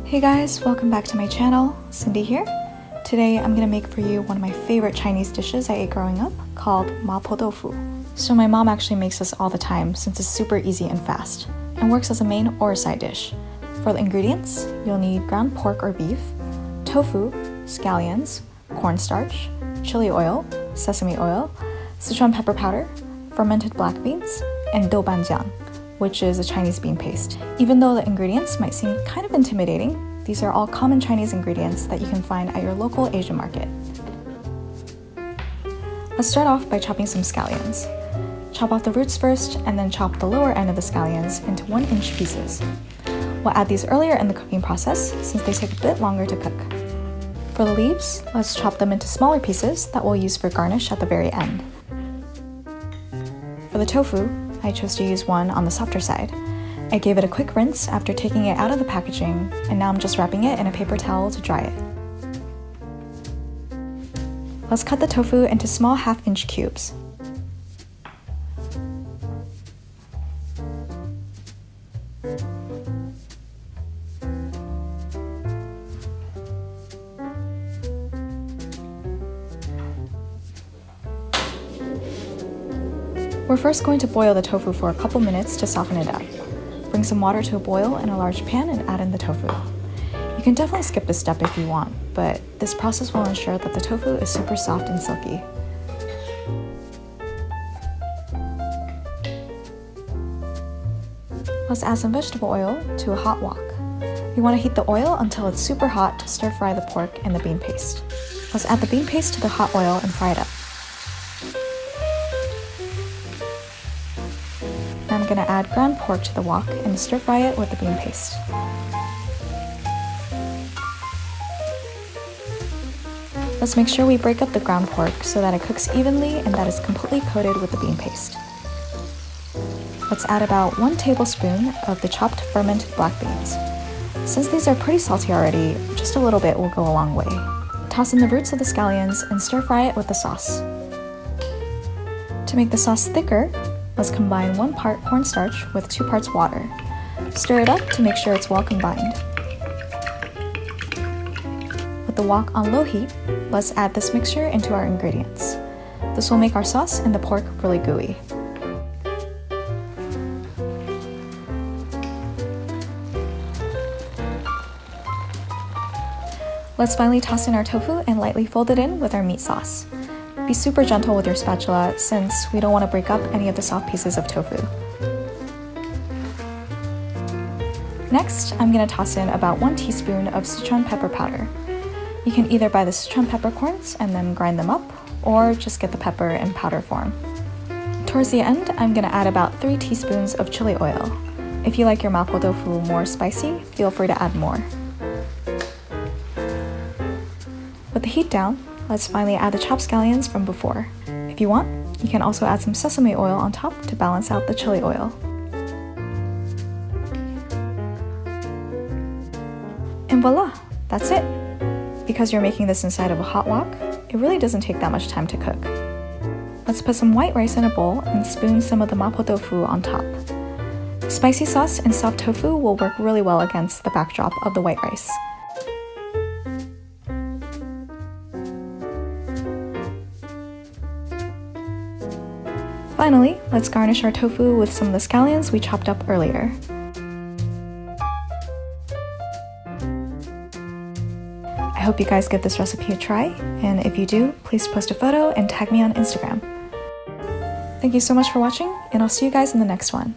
Hey guys, welcome back to my channel. Cindy here. Today I'm gonna make for you one of my favorite Chinese dishes I ate growing up called Mapo Tofu. So my mom actually makes this all the time since it's super easy and fast and works as a main or a side dish. For the ingredients, you'll need ground pork or beef, tofu, scallions, cornstarch, chili oil, sesame oil, Sichuan pepper powder, fermented black beans, and doubanjiang, which is a Chinese bean paste. Even though the ingredients might seem kind of intimidating, these are all common Chinese ingredients that you can find at your local Asian market. Let's start off by chopping some scallions. Chop off the roots first, and then chop the lower end of the scallions into 1-inch pieces. We'll add these earlier in the cooking process since they take a bit longer to cook. For the leaves, let's chop them into smaller pieces that we'll use for garnish at the very end. For the tofu, I chose to use one on the softer side. I gave it a quick rinse after taking it out of the packaging, and now I'm just wrapping it in a paper towel to dry it. Let's cut the tofu into small 1/2-inch cubes. We're first going to boil the tofu for a couple minutes to soften it up. Bring some water to a boil in a large pan and add in the tofu. You can definitely skip this step if you want, but this process will ensure that the tofu is super soft and silky. Let's add some vegetable oil to a hot wok. You want to heat the oil until it's super hot to stir fry the pork and the bean paste. Let's add the bean paste to the hot oil and fry it up. Now I'm going to add ground pork to the wok and stir fry it with the bean paste. Let's make sure we break up the ground pork so that it cooks evenly and that it's completely coated with the bean paste. Let's add about 1 tablespoon of the chopped fermented black beans. Since these are pretty salty already, just a little bit will go a long way. Toss in the roots of the scallions and stir fry it with the sauce. To make the sauce thicker, let's combine 1 part cornstarch with 2 parts water. Stir it up to make sure it's well combined. With the wok on low heat, let's add this mixture into our ingredients. This will make our sauce and the pork really gooey. Let's finally toss in our tofu and lightly fold it in with our meat sauce. Be super gentle with your spatula since we don't want to break up any of the soft pieces of tofu. Next, I'm going to toss in about 1 teaspoon of Sichuan pepper powder. You can either buy the Sichuan peppercorns and then grind them up, or just get the pepper in powder form. Towards the end, I'm going to add about 3 teaspoons of chili oil. If you like your Mapo Tofu more spicy, feel free to add more. With the heat down, let's finally add the chopped scallions from before. If you want, you can also add some sesame oil on top to balance out the chili oil. And voila! That's it! Because you're making this inside of a hot wok, it really doesn't take that much time to cook. Let's put some white rice in a bowl and spoon some of the Mapo Tofu on top. The spicy sauce and soft tofu will work really well against the backdrop of the white rice. Finally, let's garnish our tofu with some of the scallions we chopped up earlier. I hope you guys give this recipe a try, and if you do, please post a photo and tag me on Instagram. Thank you so much for watching, and I'll see you guys in the next one.